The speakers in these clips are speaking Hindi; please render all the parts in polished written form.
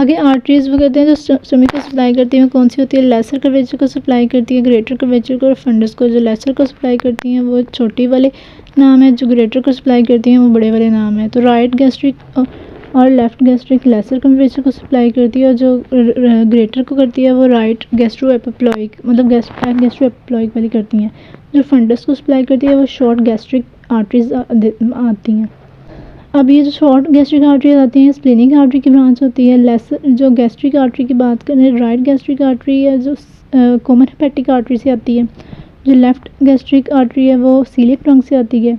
आगे आर्टरीज वो कहते हैं जो स्टमक को सप्लाई करती हैं, कौन सी होती है? लेसर कर्वेचर को सप्लाई करती है, ग्रेटर कर्वेचर को और फंडस को। जो लेसर को सप्लाई करती हैं वो छोटी वाले नाम है, जो ग्रेटर को सप्लाई करती हैं वो बड़े वाले नाम है। तो राइट गैस्ट्रिक और लेफ़्ट गैस्ट्रिक लेसर कर्वेचर को सप्लाई करती है, और जो ग्रेटर को करती है वो राइट गैस्ट्रो एपिप्लॉइक मतलब गैस्ट्रो एपिप्लॉइक वाली करती हैं। जो फंडस को सप्लाई करती है वो शॉर्ट गैस्ट्रिक आर्टरीज आती हैं। अब ये जो शॉर्ट गैस्ट्रिक आर्टरीज आती हैं स्प्लेनिक आर्टरी की ब्रांच होती है। लेसर जो गैस्ट्रिक आर्टरी की बात करें, राइट गैस्ट्रिक आर्टरी है जो कॉमन हेपेटिक आर्टरी से आती है। जो लेफ़्ट गैस्ट्रिक आर्टरी है वो सीलियक ट्रंक से आती है,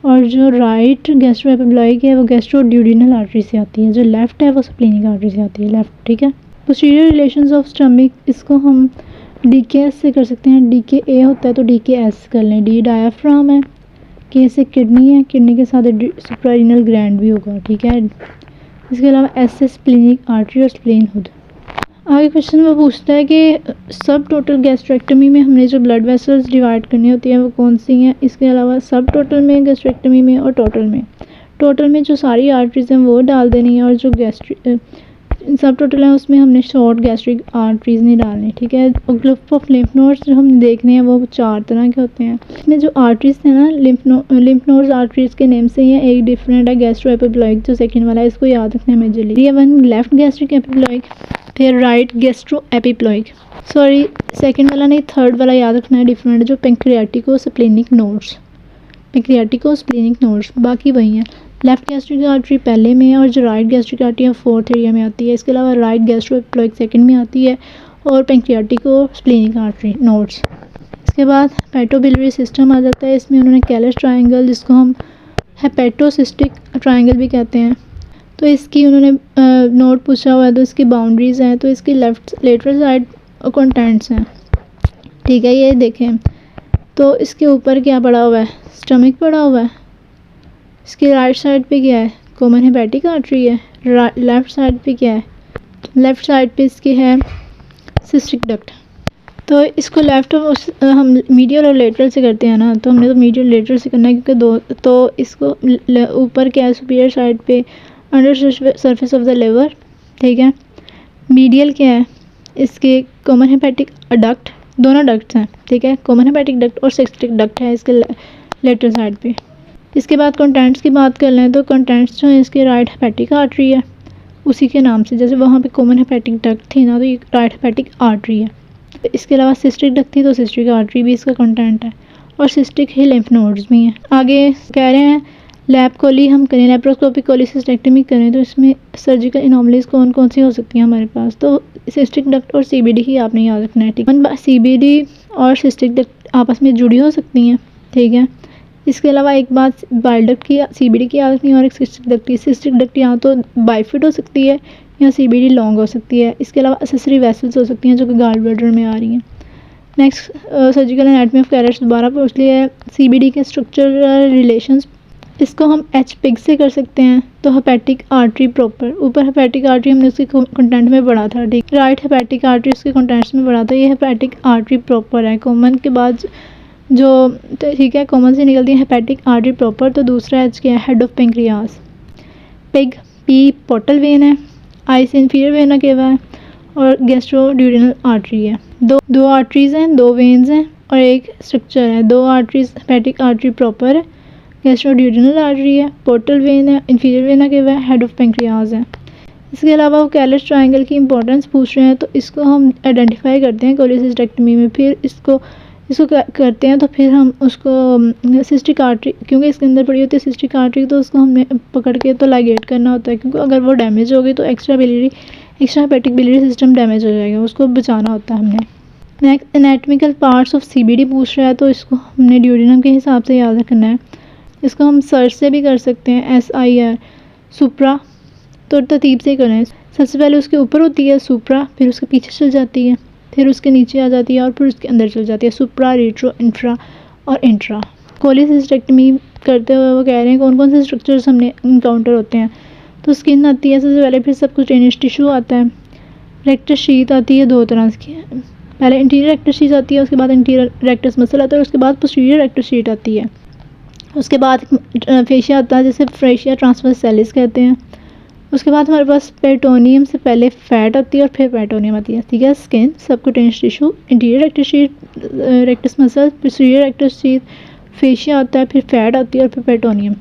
और जो राइट गैस्ट्रो एपिप्लॉइक है वो गैस्ट्रोड्यूडिनल आर्टरी से आती है। जो लेफ़्ट है वो स्प्लेनिक आर्टरी से आती है, लेफ़्ट, ठीक है। पोस्टीरियर रिलेशंस ऑफ स्टमक, इसको हम DKS से कर सकते हैं। DKA होता है तो DKS कर लें। D डायाफ्राम है, K से किडनी है, किडनी के साथ सुप्रारीनल ग्लैंड भी होगा, ठीक है। इसके अलावा S से स्प्लेनिक आर्टरी और स्प्लेन हुड। आगे क्वेश्चन में पूछता है कि सब टोटल गैस्ट्रेक्टमी में हमने जो ब्लड वेसल्स डिवाइड करनी होती हैं वो कौन सी हैं? इसके अलावा सब टोटल में, गैस्ट्रेक्टमी में और टोटल में। टोटल में जो सारी आर्टरीज हैं वो डाल देनी है, और जो सब टोटल है उसमें हमने शॉर्ट गैस्ट्रिक आर्टरीज नहीं डालनी, ठीक है। और ग्रुप ऑफ लिम्फ नोड्स जो हम देखने हैं वो 4 तरह के होते हैं। इसमें जो आर्टरीज थे ना लिम्फ नोड्स आर्टरीज के नेम से ही है, एक डिफरेंट है गैस्ट्रो एपिप्लॉइक जो सेकंड वाला है, इसको याद रखना है मेजरली। ये वन लेफ्ट गैस्ट्रिक एपिप्लॉइक, फिर right gastro epiploic, sorry second वाला नहीं थर्ड वाला याद रखना है डिफरेंट, जो पेंक्रियाटिको स्प्लेनिक नोड्स, पेंक्रियाटिको स्प्लेनिक नोड्स बाकी वही हैं। लेफ्ट गैस्ट्रिक आर्टरी पहले में है, और जो राइट गैस्ट्रिक आर्टरी है 4th एरिया में आती है। इसके अलावा राइट गैस्ट्रो एपिप्लॉइक सेकंड में आती है, और पेंक्रियाटिको स्प्लेनिक आर्टरी नोड्स। इसके बाद हेपेटोबिलियरी सिस्टम आ जाता है। इसमें उन्होंने कैलस ट्रायंगल, जिसको हम हेपेटोसिस्टिक ट्रायंगल भी कहते हैं, तो इसकी उन्होंने नोट पूछा हुआ है, तो इसकी बाउंड्रीज़ हैं। तो इसकी लेफ्ट लेटरल साइड कंटेंट्स हैं, ठीक है। ये देखें तो इसके ऊपर क्या पड़ा हुआ है? स्टमक पड़ा हुआ है। इसकी राइट साइड पे क्या है? कॉमन हेपेटिक आर्टरी है। लेफ़्ट साइड पे क्या है? लेफ़्ट साइड पे इसकी है सिस्टिक डक्ट। तो इसको लेफ़्ट हम मीडियल और लेटरल से करते हैं ना, तो हमने तो मीडियल लेटरल से करना है क्योंकि दो। तो इसको ऊपर क्या है? सुपीरियर साइड पे under surface of the liver, ठीक है। मीडियल क्या है? इसके कॉमन हेपेटिक डक्ट, दोनों डक्ट्स हैं, ठीक है। कॉमन हेपेटिक डक्ट और सिस्टिक डक्ट है इसके लेटरल साइड पे। इसके बाद कंटेंट्स की बात कर लें तो कंटेंट्स जो है इसके राइट हेपेटिक आर्टरी है उसी के नाम से, जैसे वहाँ पे कॉमन हेपेटिक डक्ट थी ना, तो ये राइट हेपेटिक आर्टरी है। तो इसके अलावा सिस्टिक डक्ट थी तो सिस्टिक आर्टरी भी इसका कंटेंट है, और सिस्टिक ही लिम्फ नोड्स भी हैं। आगे कह रहे हैं लैब कोली हम करें, लेप्रोस्कोपिक कोलिसिस्टेक्टमी करें, तो इसमें सर्जिकल इनोमलीज कौन कौन सी हो सकती हैं हमारे पास? तो सिस्टिक डक्ट और CBD ही आपने याद रखना है, ठीक है। CBD और सिस्टिक डक्ट आपस में जुड़ी हो सकती हैं, ठीक है। इसके अलावा एक बात बाइल डक्ट की, CBD की याद रखनी है, और एक सिस्टिक डक्ट की। सिस्टिक डक्ट यहाँ तो बाइफिट हो सकती है या CBD लॉन्ग हो सकती है। इसके अलावा एसेसरी वेसल्स हो सकती हैं जो कि गाल ब्लडर में आ रही हैं। Next surgical anatomy of carets दोबारा पूछ लिया है। CBD के स्ट्रक्चरल रिलेशंस, इसको हम HPIG से कर सकते हैं। तो हेपेटिक आर्टरी प्रॉपर, ऊपर हेपेटिक आर्टरी हमने उसके कंटेंट में पढ़ा था, ठीक। राइट हेपेटिक आर्टरी उसके कंटेंट्स में पढ़ा था। ये हेपेटिक आर्टरी प्रॉपर है। कॉमन के बाद जो, ठीक है, कॉमन से निकलती है हेपेटिक आर्टरी प्रॉपर। तो दूसरा H क्या है? Head of pancreas. Pig P portal vein है, I से इंफीरियर वेना केवा है, और गैस्ट्रोड्यूडिनल आर्टरी है। दो आर्टरीज हैं, 2 वेन्स हैं और एक स्ट्रक्चर है। 2 आर्टरीज हेपेटिक आर्टरी प्रॉपर है, गैस्ट्रोड्यूडिनल आर्टरी है, पोर्टल वेन है, इंफीरियर वेना केवा है, हेड ऑफ पेंक्रियास है। इसके अलावा वो कैलस ट्रायंगल की इंपॉर्टेंस पूछ रहे हैं, तो इसको हम आइडेंटिफाई करते हैं कोलिसिस्टेक्टमी में। फिर इसको करते हैं तो फिर हम उसको सिस्टिक आर्टरी, क्योंकि इसके अंदर पड़ी होती है सिस्टिक आर्टरी, तो उसको हमने पकड़ के तो लाइगेट करना होता है, क्योंकि अगर वो डैमेज होगी तो extra hepatic biliary system damage हो जाएगा, उसको बचाना होता है हमने। Next anatomical parts of CBD पूछ रहा है, तो इसको हमने ड्यूडिनम के हिसाब से याद रखना है। इसको हम सर्च से भी कर सकते हैं, SIR सुप्रा, तो तरतीब से ही करें। सबसे पहले उसके ऊपर होती है सुप्रा, फिर उसके पीछे चल जाती है, फिर उसके नीचे आ जाती है, और फिर उसके अंदर चल जाती है। सुप्रा, रेट्रो, इंट्रा और इंट्रा। कोलिसिस्टेक्टमी करते हुए वो कह रहे हैं कौन कौन से स्ट्रक्चर्स हमने इनकाउंटर होते हैं। तो स्किन आती है सबसे पहले, फिर सबक्यूटेनियस टिश्यू आता है, रेक्टस शीथ आती है 2 तरह की, पहले इंटीरियर रेक्टस शीथ आती है, उसके बाद इंटीरियर रेक्टस मसल आता है, उसके बाद पोस्टीरियर रेक्टस शीथ आती है। उसके बाद फेशिया आता है, जैसे फेशिया ट्रांसवर्सैलिस कहते हैं। उसके बाद हमारे पास पेरिटोनियम से पहले फैट आती है और फिर पेरिटोनियम आती है, ठीक है। Skin, subcutaneous tissue, interior rectus sheath, rectus muscle, posterior rectus sheath, fascia आता है, फिर फैट आती है और फिर पेरिटोनियम।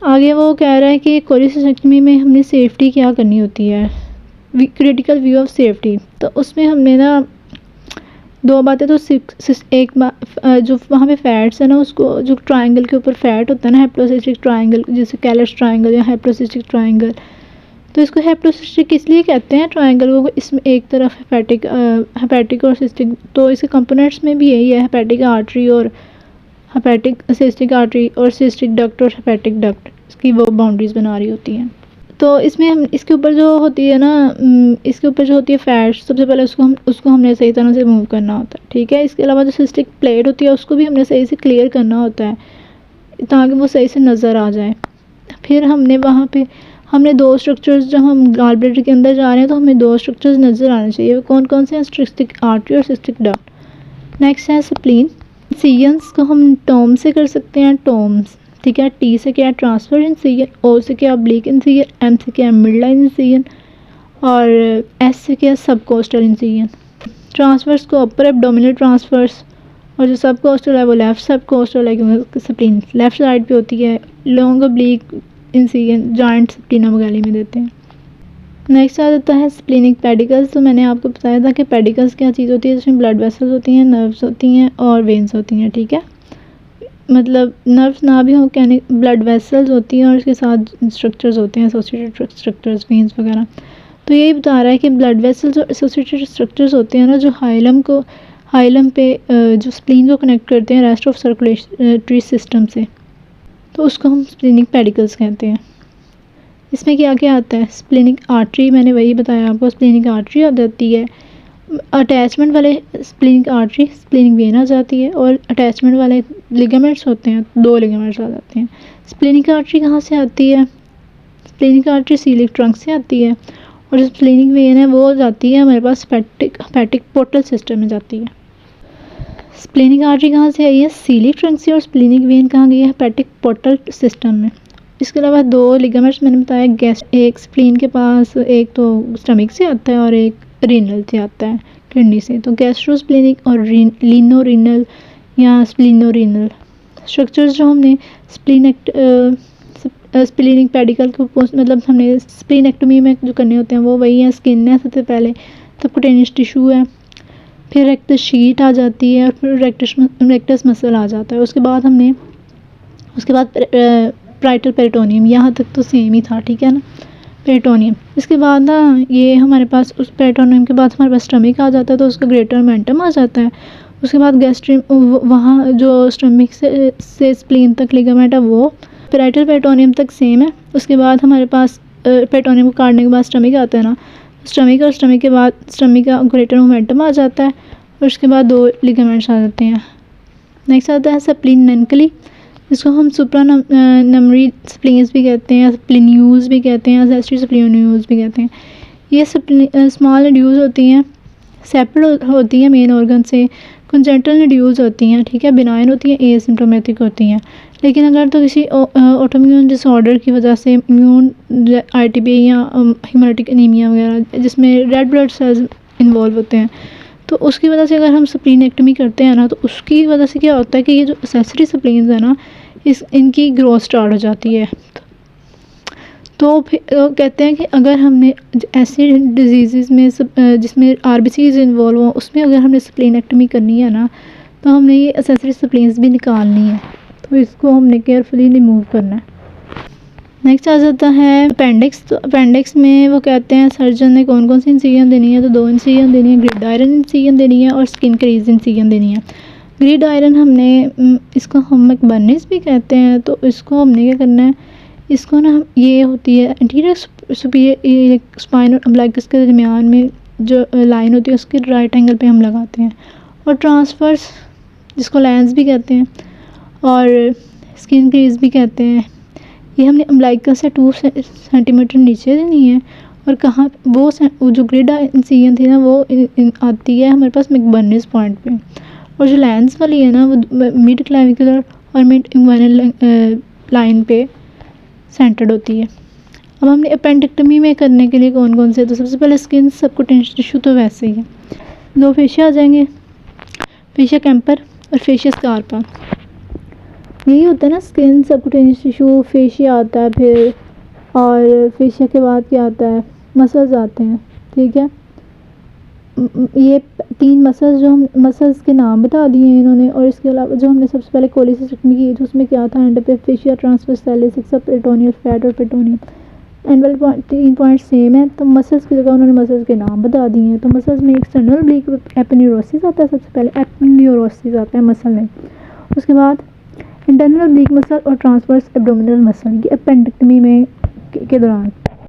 आगे वो कह रहा है कि कोलेसिस्टेक्टमी में हमने सेफ्टी क्या करनी होती है, क्रिटिकल व्यू ऑफ सेफ्टी। तो उसमें हमने ना दो बातें, तो एक जो वहाँ पे फैट्स है ना, उसको जो ट्रायंगल के ऊपर फैट होता है ना, हेप्लोसिस्टिक ट्रायंगल, जैसे कैलस ट्रायंगल या हेप्लोसिस्टिक ट्रायंगल, तो इसको हेप्लोसिस्टिक इसलिए कहते हैं ट्रायंगल को, इसमें एक तरफ हेपेटिक और सिस्टिक, तो इसके कंपोनेंट्स में भी यही है, हेपेटिक आर्टरी और हेपेटिक सिस्टिक आर्टरी और सिस्टिक डक्ट और हेपेटिक डक्ट, इसकी वो बाउंड्रीज बना रही होती हैं। तो इसमें हम इसके ऊपर जो होती है ना, इसके ऊपर जो होती है फैट, सबसे पहले उसको हमने सही तरह से मूव करना होता है, ठीक है। इसके अलावा जो सिस्टिक प्लेट होती है उसको भी हमने सही से क्लियर करना होता है ताकि वो सही से नज़र आ जाए। फिर हमने वहाँ पे हमने दो स्ट्रक्चर्स, जब हम गॉल ब्लैडर के अंदर जा रहे हैं तो हमें दो स्ट्रक्चर्स नज़र आने चाहिए। वो कौन कौन से हैं? सिस्टिक आर्टरी और सिस्टिक डक्ट। नेक्स्ट है स्प्लीन। इंसिजन्स को हम टॉम से कर सकते हैं, टॉम्स, ठीक है। टी से क्या ट्रांसफर इंसिजन, ओ से क्या ऑब्लिक इंसिजन, एम से क्या मिड लाइन इंसिजन और एस से क्या सब कोस्टल इंसिजन। ट्रांसफर्स को अपर एब्डोमिनल ट्रांसफर्स, और जो सब कोस्टल है वो लेफ्ट सब कोस्टल है क्योंकि स्प्लीन लेफ्ट साइड पे होती है। लॉन्ग ऑब्लिक इंसिजन जॉइंट स्प्लीना गैली में देते हैं। नेक्स्ट आ जाता है स्प्लीनिक पेडिकल्स। तो मैंने आपको बताया था कि पेडिकल्स क्या चीज़ होती है, जिसमें ब्लड वेसल्स होती हैं, नर्व्स होती हैं और वेन्स होती हैं, ठीक है। मतलब नर्व्स ना भी हो, कहने ब्लड वेसल्स होती हैं और उसके साथ स्ट्रक्चर्स होते हैं, एसोसिएटेड स्ट्रक्चर्स, वेन्स वगैरह। तो यही बता रहा है कि ब्लड वेसल्स और एसोसिएटेड स्ट्रक्चर्स होते हैं ना, जो हाइलम पे जो स्प्लीन को कनेक्ट करते हैं रेस्ट ऑफ सर्कुलेटरी सिस्टम से, तो उसको हम स्प्लीनिक पेडिकल्स कहते हैं। इसमें क्या क्या आता है? स्प्लीनिक आर्टरी, मैंने वही बताया आपको, स्प्लीनिक आर्टरी आ जाती है। अटैचमेंट वाले स्प्लीनिक आर्टरी, स्प्लीनिक वेन आ जाती है, और अटैचमेंट वाले लिगामेंट्स होते हैं, दो लिगामेंट्स आ जाते हैं। स्प्लीनिक आर्टरी कहाँ से आती है? स्प्लीनिक आर्टरी सीलिक ट्रंक से आती है, और जो स्प्लीनिक वेन है वो जाती है हमारे पास हेपेटिक पोर्टल सिस्टम में जाती है। स्प्लीनिक आर्टरी कहाँ से आई है? सीलिक ट्रंक से, और स्प्लीनिक वेन कहाँ गई है? हेपेटिक पोर्टल सिस्टम में। इसके अलावा दो लिगामेंट्स मैंने बताया, एक स्प्लीन के पास, एक तो स्टमक से आता है और एक रीनल से आता है, किडनी से। तो गैस्ट्रोस्प्लीनिक और लीनो रीनल या स्प्लीनो रीनल स्ट्रक्चर्स जो हमने स्प्लीनिक पेडिकल को मतलब हमने स्प्लीनेक्टोमी में जो करने होते हैं वो वही है। स्किन है सबसे पहले, सबक्यूटेनियस टिश्यू है, फिर रेक्टस शीट आ जाती है और फिर रेक्टस मसल आ जाता है। उसके बाद पाराइटल पेरिटोनियम, यहाँ तक तो सेम ही था, ठीक है ना, पेरिटोनियम। इसके बाद ना ये हमारे पास उस पेरिटोनियम के बाद हमारे पास स्टमक आ जाता है, तो उसका ग्रेटर मेंटम आ जाता है। उसके बाद गैस्ट्रिक, वहाँ जो स्टमक से स्प्लीन तक लिगामेंट है वो पाराइटल पेरिटोनियम तक सेम है। उसके बाद हमारे पास पेरिटोनियम को काटने के बाद स्टमक आता है ना, स्टमक और स्टमक के बाद स्टमक का ग्रेटर मोमेंटम आ जाता है, और उसके बाद दो लिगामेंट्स आ जाते हैं। नेक्स्ट आता है स्प्लीनेंकली, इसको हम सुप्रानमरी स्प्लीन्स भी कहते हैं, स्प्लीन्यूज भी कहते हैं, एसेस्ट्री स्प्लीन्यूज भी कहते हैं। ये स्मॉल नड्यूल्स होती हैं, सेपरेट होती हैं मेन ऑर्गन से, कंजेंटल नड्यूल्स होती हैं, ठीक है, बिनाइन होती हैं, एसिम्प्टोमेटिक होती हैं। लेकिन अगर तो किसी ऑटोइम्यून डिसऑर्डर की वजह से इम्यून ITP या हेमोरेटिक एनीमिया वगैरह जिसमें रेड ब्लड सेल्स इन्वॉल्व होते हैं, तो उसकी वजह से अगर हम स्प्लीनेक्टमी करते हैं ना, तो उसकी वजह से क्या होता है कि ये जो एसेसरी स्प्लीन्स है ना, इनकी ग्रोथ स्टार्ट हो जाती है। तो फिर कहते हैं कि अगर हमने ऐसे डिजीज़ में जिसमें RBCs इन्वॉल्व हो, उसमें अगर हमने स्प्लीनेक्टमी करनी है ना, तो हमने ये एसेसरी स्प्लीन्स भी निकालनी है, तो इसको हमने केयरफुली रिमूव करना है। नेक्स्ट आ जाता है अपेंडिक्स। तो अपेंडिक्स में वो कहते हैं सर्जन ने कौन कौन सी इंसिजन देनी है, तो 2 इंसिजन देनी है, ग्रिड आयरन इंसिजन देनी है और स्किन क्रीज इंसिजन देनी है। ग्रिड आयरन हमने इसको हम मैकबर्निस भी कहते हैं, तो इसको हमने क्या करना है, इसको ना ये होती है एंटीरियर सुपीरियर स्पाइन और अम्बिलिकस के दरमियान में जो लाइन होती है उसके राइट एंगल पे हम लगाते हैं। और ट्रांसफर्स जिसको लेंस भी कहते हैं और स्किन क्रीज भी कहते हैं, ये हमने अम्बिलिकस से 2 सेंटीमीटर नीचे देनी है। और कहाँ वो जो ग्रिड इंसिजन थी ना वो आती है हमारे पास मैकबर्निस पॉइंट पे, और जो लेंस वाली है ना वो मिड क्लेविकुलर और मिड इंग्वाइनल लाइन पे सेंटर्ड होती है। अब हमने अपेंडिक्टमी में करने के लिए कौन कौन से, तो सबसे पहले स्किन सबक्यूटेनियस टिश्यू तो वैसे ही है, दो फेशिया आ जाएंगे, फेशिया कैंपर और फेशिया स्कारपा। यही होता है ना, स्किन सबक्यूटेनियस टिश्यू, फेशिया आता है फिर, और फेशिया के बाद क्या आता है, मसल्स आते हैं। ठीक है, ये 3 मसल्स, जो हम मसल्स के नाम बता दिए हैं इन्होंने। और इसके अलावा जो हमने सबसे पहले कोलिसिस्टेक्टमी की तो उसमें क्या था, एंड पे फेशिया ट्रांसवर्सालिस, सबपेरिटोनियल फैट और पेरिटोनियम, एंड वाले 3 पॉइंट सेम है। तो मसल्स की जगह उन्होंने मसल्स के नाम बता दिए हैं। तो मसल्स में एक्सटर्नल ब्लीक एपिन्यूरोसिस आता है, सबसे पहले एपिन्यूरोसिस आता है मसल में, उसके बाद इंटरनल ब्लीक मसल और ट्रांसवर्स एब्डोमिनल मसल, ये अपेंडिक्टमी में के दौरान